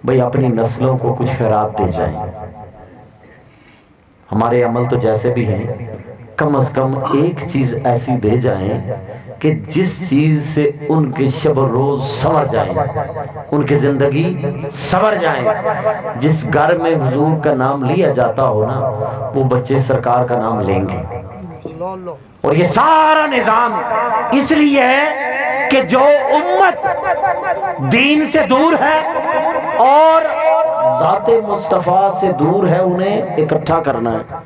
بھئی اپنی نسلوں کو کچھ خیرات دے جائیں. ہمارے عمل تو جیسے بھی ہیں، کم از کم ایک چیز ایسی دے جائیں کہ جس چیز سے ان کے شب و روز سنور جائیں، ان کی زندگی سنور جائیں. جس گھر میں حضور کا نام لیا جاتا ہو نا، وہ بچے سرکار کا نام لیں گے. اور یہ سارا نظام اس لیے ہے کہ جو امت دین سے دور ہے اور ذات مصطفیٰ سے دور ہے، انہیں اکٹھا کرنا ہے،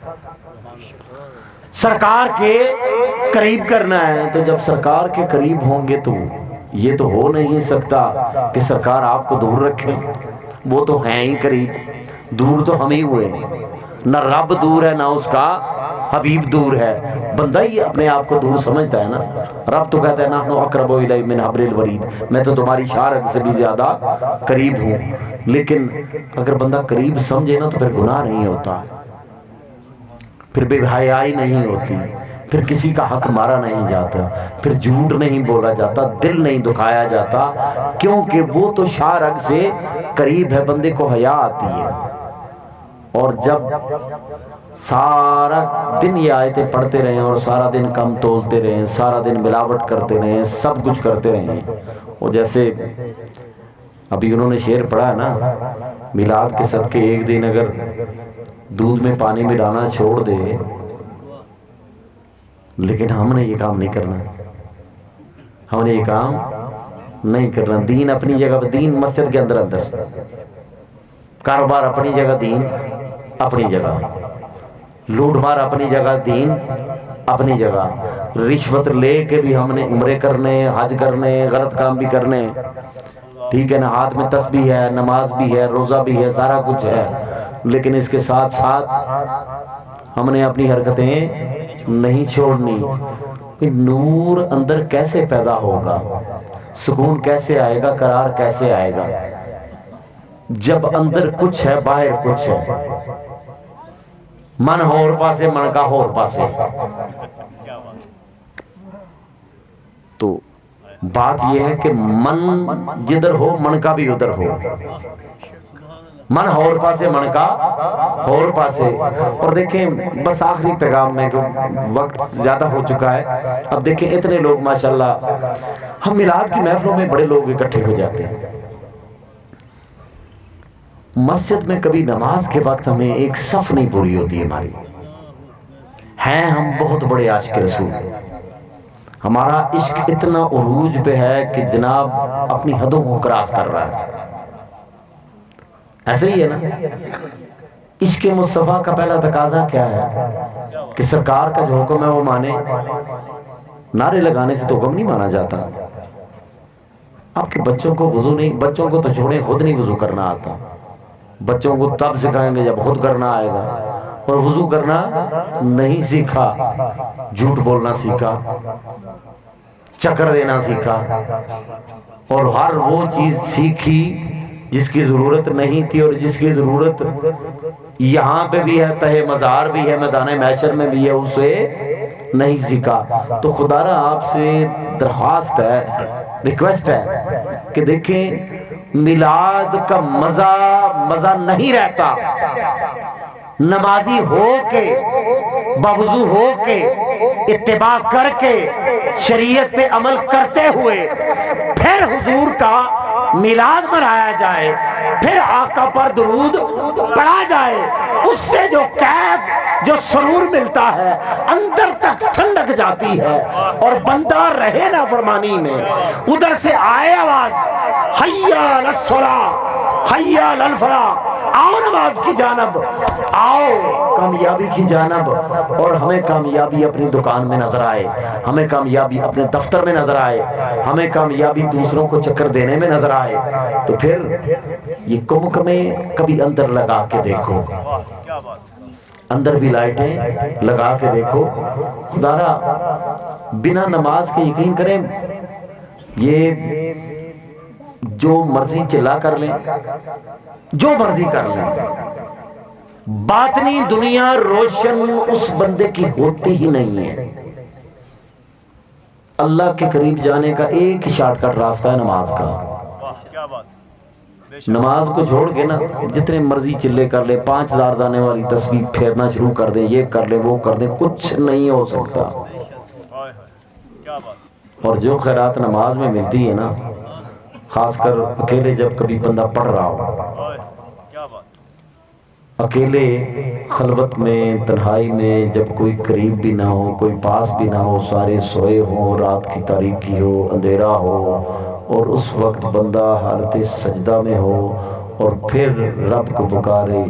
سرکار کے قریب کرنا ہے. تو جب سرکار کے قریب ہوں گے تو یہ تو ہو نہیں سکتا کہ سرکار آپ کو دور رکھیں. وہ تو ہیں ہی قریب، دور تو ہم ہی ہوئے. نہ رب دور ہے، نہ اس کا حبیب دور ہے. بندہ ہی اپنے آپ کو دور سمجھتا ہے نا. رب تو کہتا ہے نحن اقرب الیہ من حبل الورید، میں تو تمہاری شارک سے بھی زیادہ قریب ہوں. لیکن اگر بندہ قریب سمجھے نا تو پھر گناہ نہیں ہوتا، پھر بے حیائی نہیں ہوتی، پھر کسی کا حق مارا نہیں جاتا، پھر جھوٹ نہیں بولا جاتا، دل نہیں دکھایا جاتا، کیونکہ وہ تو شارک سے قریب ہے. بندے کو حیا آتی ہے. اور جب سارا دن یہ آیتیں پڑھتے رہیں اور سارا دن کم تولتے رہیں، سارا دن ملاوٹ کرتے رہیں، سب کچھ کرتے رہیں، اور جیسے ابھی انہوں نے شعر پڑھا ہے نا، میلاد کے صدقے ایک دن اگر دودھ میں پانی ملانا چھوڑ دے، لیکن ہم نے یہ کام نہیں کرنا، ہم نے یہ کام نہیں کرنا. دین اپنی جگہ پہ، دین مسجد کے اندر، کاروبار اپنی جگہ، دین اپنی جگہ، لوٹ مار اپنی جگہ، دین اپنی جگہ. رشوت لے کے بھی ہم نے عمرے کرنے، حج کرنے، غلط کام بھی کرنے، ٹھیک ہے نا. ہاتھ میں تسبیح ہے، نماز بھی ہے، روزہ بھی ہے، سارا کچھ ہے، لیکن اس کے ساتھ ساتھ ہم نے اپنی حرکتیں نہیں چھوڑنی. نور اندر کیسے پیدا ہوگا، سکون کیسے آئے گا، قرار کیسے آئے گا، جب اندر کچھ ہے باہر کچھ ہے. من ہور پاسے، من کا ہور پاسے. تو بات یہ ہے کہ من جدھر ہو، من کا بھی ادھر ہو. من ہور پاسے، من کا ہور پاسے. اور دیکھیں بس آخری پیغام میں، وقت زیادہ ہو چکا ہے. اب دیکھیں اتنے لوگ ماشاءاللہ، ہم میلاد کی محفلوں میں بڑے لوگ اکٹھے ہو جاتے ہیں. مسجد میں کبھی نماز کے وقت ہمیں ایک صف نہیں پوری ہوتی ہماری. ہیں ہم بہت بڑے عاشق رسول، ہمارا عشق اتنا عروج پہ ہے کہ جناب اپنی حدوں کو کراس کر رہا ہے. ایسے ہی ہے نا. عشق مصطفیٰ کا پہلا تقاضا کیا ہے کہ سرکار کا جو حکم ہے وہ مانے. نعرے لگانے سے تو حکم نہیں مانا جاتا. آپ کے بچوں کو وضو نہیں، بچوں کو تو چھوڑیں، خود نہیں وضو کرنا آتا. بچوں کو تب سکھائیں گے جب خود کرنا آئے گا. اور وضو کرنا نہیں سیکھا، جھوٹ بولنا سیکھا، چکر دینا سیکھا، اور ہر وہ چیز سیکھی جس کی ضرورت نہیں تھی، اور جس کی ضرورت یہاں پہ بھی ہے، تہہ مزار بھی ہے، میدان محشر میں بھی ہے، اسے نہیں سیکھا. تو خدا را آپ سے درخواست ہے، ریکویسٹ ہے کہ دیکھیں میلاد کا مزہ نہیں رہتا نمازی ہو کے، باوضو ہو کے، اتباع کر کے، شریعت پہ عمل کرتے ہوئے پھر حضور کا میلاد منایا جائے، پھر آقا پر درود پڑھا جائے. اس سے جو کیف، جو سرور ملتا ہے، اندر تک ٹھنڈک جاتی ہے، اور بندہ رہے نا فرمانی میں. ادھر سے آئے آواز حی علی الصلاۃ، حی علی الفلاح، آؤ نماز کی جانب، آؤ کامیابی کی جانب. اور ہمیں کامیابی اپنی دکان میں نظر آئے، ہمیں کامیابی اپنے دفتر میں نظر آئے، ہمیں کامیابی دوسروں کو چکر دینے میں نظر آئے. تو پھر یہ کمکمیں کبھی اندر لگا کے دیکھو، اندر بھی لائٹیں لگا کے دیکھو. خدا را بنا نماز کے یقین کریں، یہ جو مرضی چلا کر لیں، جو مرضی کر لیں، باطنی دنیا روشن اس بندے کی ہوتی ہی نہیں ہے. اللہ کے قریب جانے کا ایک ہی شارٹ کٹ راستہ ہے نماز کا. نماز کو چھوڑ کے نا جتنے مرضی چلے کر لے، 5000 دانے والی تسبیح پھیرنا شروع کر دیں، یہ کر لیں وہ کر دیں، کچھ نہیں ہو سکتا۔ اور جو خیرات نماز میں ملتی ہے نا، خاص کر اکیلے جب کبھی بندہ پڑھ رہا ہو، اکیلے خلوت میں تنہائی میں، جب کوئی قریب بھی نہ ہو، کوئی پاس بھی نہ ہو، سارے سوئے ہوں، رات کی تاریکی ہو، اندھیرا ہو، اور اس وقت بندہ حالت سجدہ میں ہو اور پھر رب کو پکارے،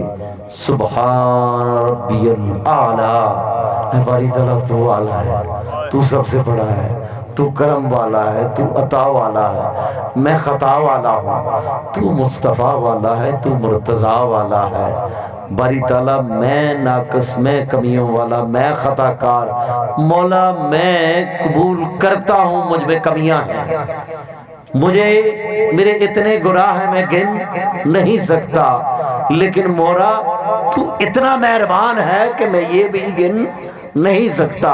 سبحان ربی الاعلیٰ، اے باری تعالیٰ تو اعلیٰ ہے، تو سب سے بڑا ہے، تو کرم والا ہے، تو عطا والا ہے، میں خطا والا ہوں، تو مصطفیٰ والا ہے، تو مرتضیٰ والا ہے، باری تعالیٰ میں ناقص، میں کمیوں والا، میں خطا کار، مولا میں قبول کرتا ہوں مجھ میں کمیاں ہیں، مجھے میرے اتنے گناہ ہیں میں گن نہیں سکتا، لیکن مولا تو اتنا مہربان ہے کہ میں یہ بھی گن نہیں سکتا،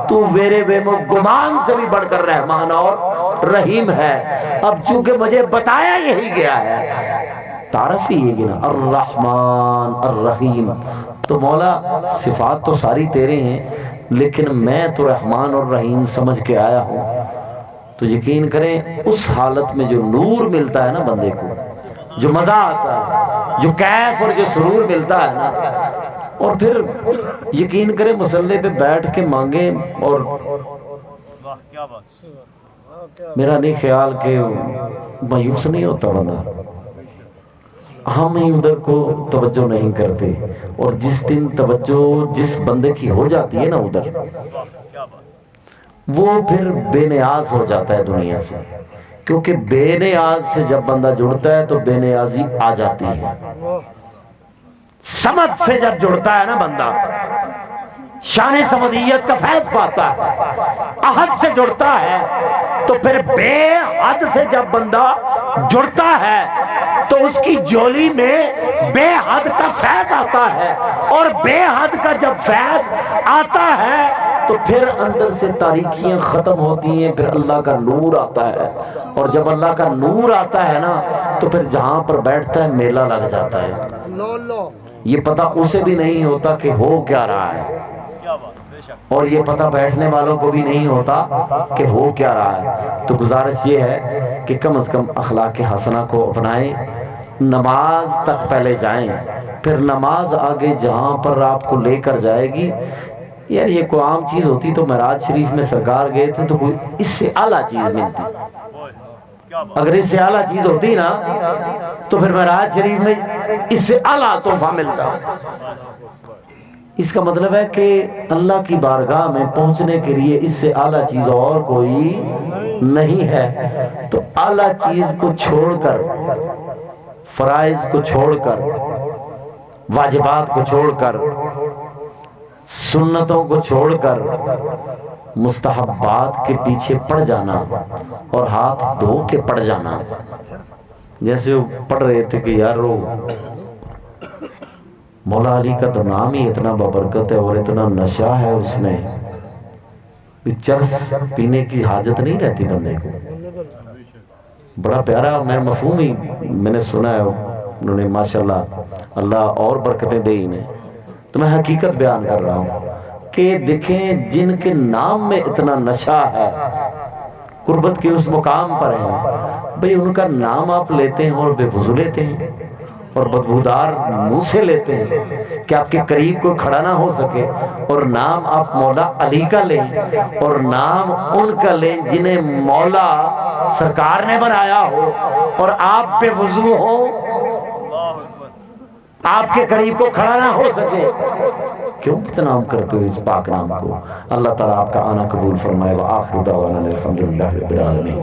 تو میرے بے گمان سے بھی بڑھ کر رحمان اور رحیم ہے۔ اب چونکہ مجھے بتایا یہی گیا ہے، تعارف ہی یہ گنا الرحمن الرحیم، تو مولا صفات تو ساری تیرے ہیں، لیکن میں تو رحمان اور رحیم سمجھ کے آیا ہوں۔ تو یقین کریں اس حالت میں جو نور ملتا ہے نا بندے کو، جو مزہ آتا ہے، جو کیف اور جو سرور ملتا ہے نا، اور پھر یقین کریں مصلی پہ بیٹھ کے مانگیں، اور میرا نہیں خیال کہ مایوس نہیں ہوتا بندہ، ہم ہی ادھر کو توجہ نہیں کرتے، اور جس دن توجہ جس بندے کی ہو جاتی ہے نا ادھر، وہ پھر بے نیاز ہو جاتا ہے دنیا سے، کیونکہ بے نیاز سے جب بندہ جڑتا ہے تو بے نیازی آ جاتی ہے۔ سمد سے جب جڑتا ہے نا بندہ، شان سمدیت کا فیض پاتا ہے، احد سے جڑتا ہے تو پھر بے حد سے جب بندہ جڑتا ہے تو اس کی جولی میں بے حد کا فیض آتا ہے، اور بے حد کا جب فیض آتا ہے تو پھر اندر سے تاریکیاں ختم ہوتی ہیں، پھر اللہ کا نور آتا ہے، اور جب اللہ کا نور آتا ہے نا تو پھر جہاں پر بیٹھتا ہے میلہ لگ جاتا ہے، یہ پتہ اسے بھی نہیں ہوتا کہ ہو کیا رہا ہے، اور یہ پتہ بیٹھنے والوں کو بھی نہیں ہوتا کہ ہو کیا رہا ہے۔ تو گزارش یہ ہے کہ کم از کم اخلاق حسنہ کو اپنائیں، نماز تک پہلے جائیں، پھر نماز آگے جہاں پر آپ کو لے کر جائے گی، یار یہ کوئی عام چیز ہوتی تو معراج شریف میں سرکار گئے تھے تو کوئی اس سے اعلیٰ چیز ملتی، اگر اس سے اعلیٰ چیز ہوتی نا تو پھر معراج شریف میں اس سے اعلیٰ تحفہ ملتا۔ اس کا مطلب ہے کہ اللہ کی بارگاہ میں پہنچنے کے لیے اس سے اعلیٰ چیز اور کوئی نہیں ہے، تو اعلیٰ چیز کو چھوڑ کر، فرائض کو چھوڑ کر، واجبات کو چھوڑ کر، سنتوں کو چھوڑ کر مستحبات کے پیچھے پڑ جانا اور ہاتھ دھو کے پڑ جانا، جیسے وہ پڑھ رہے تھے کہ یار وہ مولا علی کا تو نام ہی اتنا بابرکت ہے اور اتنا نشہ ہے اس میں، چرس پینے کی حاجت نہیں رہتی بندے کو۔ بڑا پیارا میں مفہوم ہی میں نے سنا ہے، انہوں نے ماشاءاللہ اللہ اور برکتیں دے انہیں، تو میں حقیقت بیان کر رہا ہوں کہ دیکھیں جن کے نام میں اتنا نشہ ہے، قربت کے اس مقام پر ہیں، بھئی ان کا نام آپ لیتے ہیں اور بے وضو لیتے ہیں اور بدبودار منہ سے لیتے ہیں کہ آپ کے قریب کوئی کھڑا نہ ہو سکے، اور نام آپ مولا علی کا لیں اور نام ان کا لیں جنہیں مولا سرکار نے بنایا ہو، اور آپ بے وضو ہو، آپ کے قریب کو کھڑا نہ ہو سکے، کیوں بدنام کرتے ہو اس پاک نام کو؟ اللہ تعالیٰ آپ کا آنا قبول فرمائے، وآخر دعوانا الحمدللہ رب العالمین۔